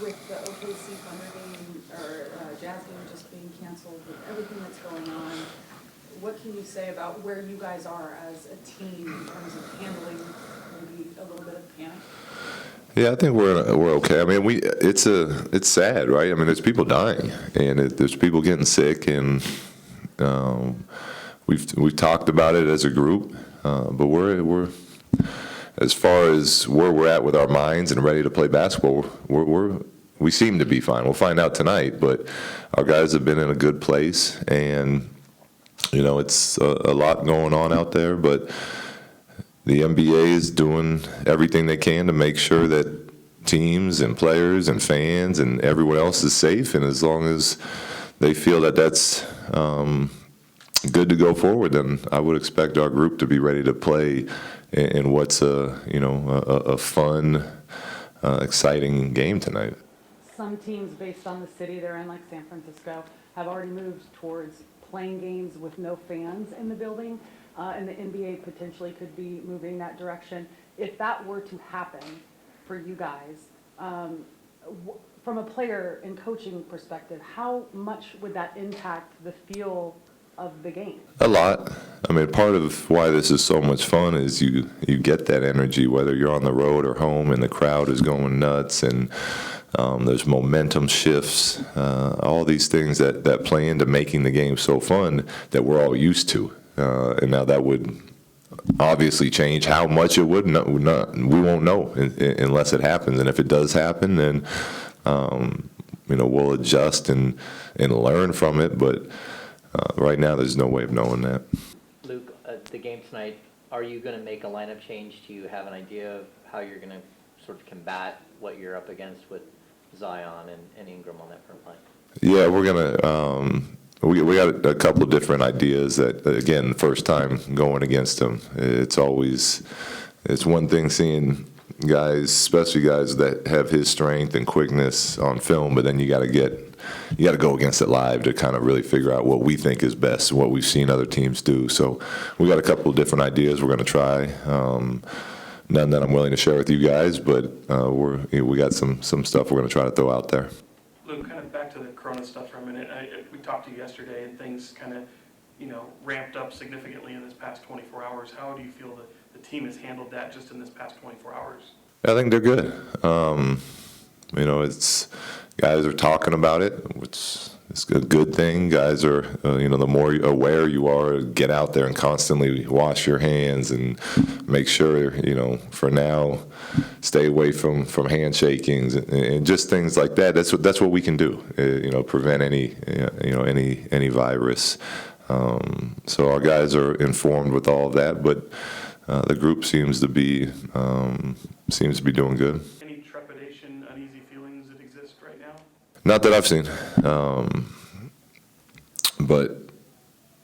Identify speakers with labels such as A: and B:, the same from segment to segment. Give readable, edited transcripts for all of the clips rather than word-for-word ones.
A: with the OKC Thunder game or Jazz game just being canceled, with everything that's going on, what can you say about where you guys are as a team in terms of handling maybe a little bit of panic?
B: Yeah, I think we're okay. I mean, it's sad, right? I mean, there's people dying, and there's people getting sick, and we've talked about it as a group, but we're as far as where we're at with our minds and ready to play basketball, we seem to be fine. We'll find out tonight, but our guys have been in a good place, and it's a lot going on out there, but the NBA is doing everything they can to make sure that teams and players and fans and everyone else is safe, and as long as they feel that that's good to go forward, then I would expect our group to be ready to play in what's a fun, exciting game tonight.
A: Some teams based on the city they're in, like San Francisco, have already moved towards playing games with no fans in the building, and the NBA potentially could be moving that direction. If that were to happen for you guys, from a player and coaching perspective, how much would that impact the feel of the game?
B: A lot. I mean, part of why this is so much fun is you get that energy, whether you're on the road or home, and the crowd is going nuts, and there's momentum shifts, all these things that play into making the game so fun that we're all used to. And now that would obviously change. How much it would, we won't know unless it happens. And if it does happen, then we'll adjust and learn from it. But right now, there's no way of knowing that.
C: Luke, the game tonight, are you going to make a lineup change? Do you have an idea of how you're going to sort of combat what you're up against with Zion and Ingram on that front line? Yeah,
B: we're going to we got a couple of different ideas that, again, the first time going against them, it's one thing seeing guys, especially guys that have his strength and quickness on film, but then you got to go against it live to kind of really figure out what we think is best and what we've seen other teams do. So we got a couple of different ideas we're going to try. None that I'm willing to share with you guys, but we got some stuff we're going to try to throw out there.
D: Luke, kind of back to the Corona stuff for a minute. We talked to you yesterday, and things kind of, ramped up significantly in this past 24 hours. How do you feel that the team has handled that just in this past 24 hours?
B: I think they're good. It's guys are talking about it, which is a good thing. Guys are, the more aware you are, get out there and constantly wash your hands and make sure, for now, stay away from handshakings and just things like that. That's what we can do, prevent any virus. So our guys are informed with all of that, but the group seems to be doing good.
D: Any trepidation, uneasy feelings that exist right now?
B: Not that I've seen. But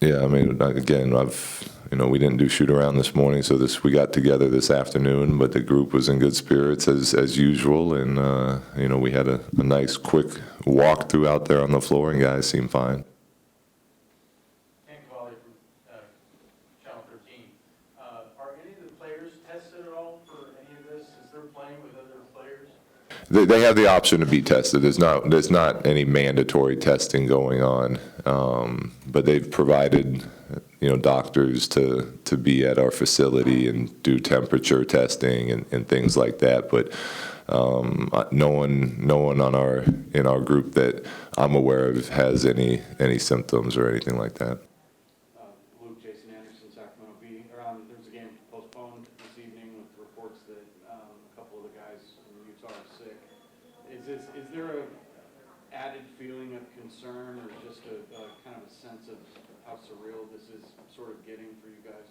B: yeah, I mean, again, we didn't do shoot around this morning, so we got together this afternoon, but the group was in good spirits as usual, and we had a nice quick walkthrough out there on the floor, and guys seemed fine.
E: Channel 13. Are any of the players tested at all for any of this? Is there playing with other players?
B: They have the option to be tested. There's not any mandatory testing going on, but they've provided doctors to be at our facility and do temperature testing and things like that. But no one in our group that I'm aware of has any symptoms or anything like that.
E: Luke, Jason Anderson, Sacramento Bee. There's a game postponed this evening with reports that a couple of the guys in Utah are sick. Is there a added feeling of concern, or just a kind of a sense of how surreal this is sort of getting for you guys?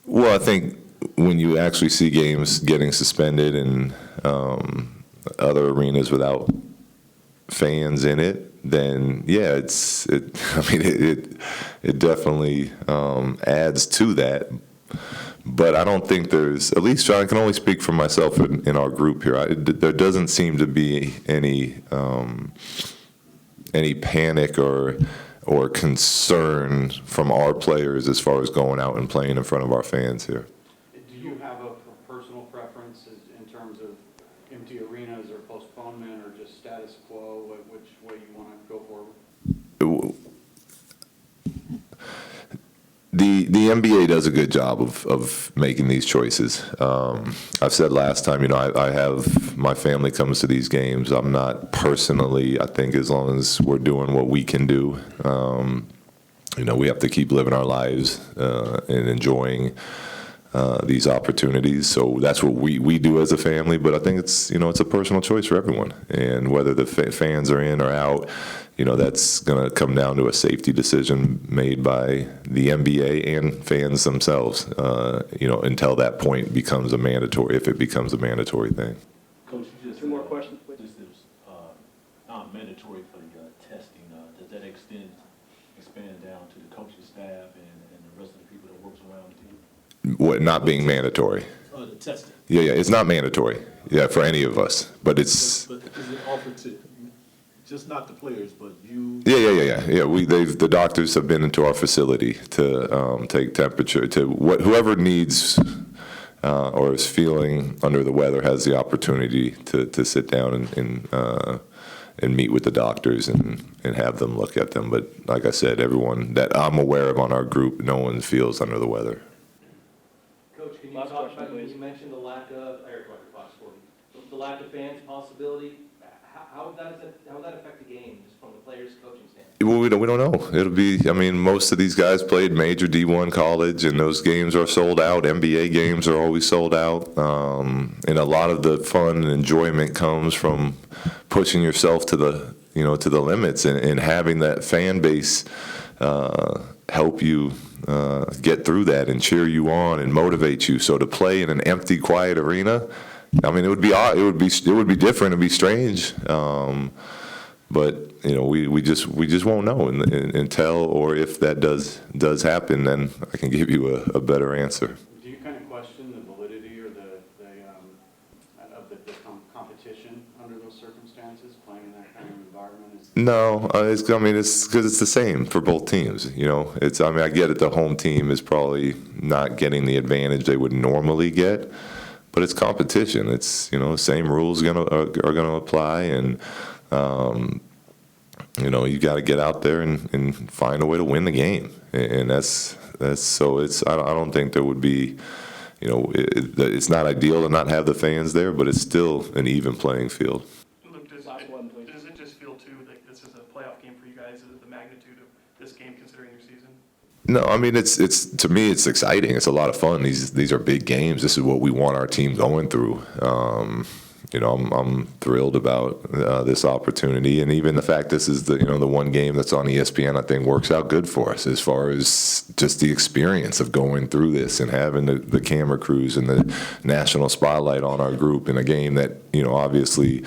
B: Well, I think when you actually see games getting suspended in other arenas without fans in it, then yeah, it definitely adds to that. But I don't think there's, at least I can only speak for myself in our group here. There doesn't seem to be any panic or concern from our players as far as going out and playing in front of our fans here.
E: Do you have a personal preference in terms of empty arenas or postponement, or just status quo, which way you want to go forward?
B: The NBA does a good job of making these choices. I've said last time, I have my family comes to these games. I'm not personally, I think as long as we're doing what we can do, we have to keep living our lives and enjoying these opportunities. So that's what we do as a family. But I think it's a personal choice for everyone. And whether the fans are in or out, that's going to come down to a safety decision made by the NBA and fans themselves, until that point becomes a mandatory, if it becomes a mandatory thing.
F: Coach, you just.
G: Two more questions, please.
F: This is not mandatory for the testing. Does that expand down to the coaching staff and the rest of the people that works around the team?
B: What, not being mandatory?
F: The testing.
B: Yeah, it's not mandatory, for any of us, but it's.
F: But is it offered to, just not the players, but you?
B: Yeah. The doctors have been into our facility to take temperature, to whoever needs or is feeling under the weather has the opportunity to sit down and meet with the doctors and have them look at them. But like I said, everyone that I'm aware of on our group, no one feels under the weather.
G: Coach, can you talk about, you mentioned the lack of, Eric Rucker, Fox 40, the lack of fans possibility. How would that affect the game, just from the players' coaching standpoint?
B: Well, we don't know. It'll be, most of these guys played major D1 college, and those games are sold out. NBA games are always sold out. And a lot of the fun and enjoyment comes from pushing yourself to the, to the limits and having that fan base help you get through that and cheer you on and motivate you. So to play in an empty, quiet arena, it would be odd. It would be different. It'd be strange. But we just won't know until, or if that does happen, then I can give you a better answer.
E: Do you kind of question the validity or the competition under those circumstances, playing in that kind of environment?
B: No, it's because it's the same for both teams. I get it. The home team is probably not getting the advantage they would normally get, but it's competition. It's same rules are gonna apply, and you got to get out there and find a way to win the game, and that's so. I don't think there would be. It's not ideal to not have the fans there, but it's still an even playing field.
D: Luke,
G: Last one, please.
D: does it just feel too like this is a playoff game for you guys? Is it the magnitude of this game considering your season?
B: No, it's to me it's exciting. It's a lot of fun. These are big games. This is what we want our team going through. I'm thrilled about this opportunity, and even the fact this is the one game that's on ESPN, I think works out good for us as far as just the experience of going through this and having the camera crews and the national spotlight on our group in a game that obviously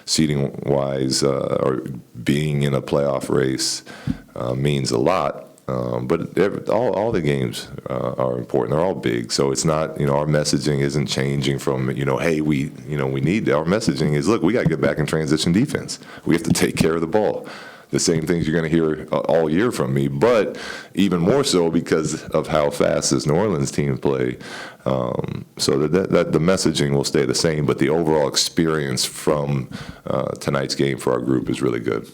B: seating wise or being in a playoff race means a lot. But all the games are important. They're all big. So it's not, our messaging isn't changing from, hey, we need, our messaging is, look, we got to get back in transition defense. We have to take care of the ball. The same things you're going to hear all year from me, but even more so because of how fast this New Orleans team play. So that the messaging will stay the same, but the overall experience from tonight's game for our group is really good.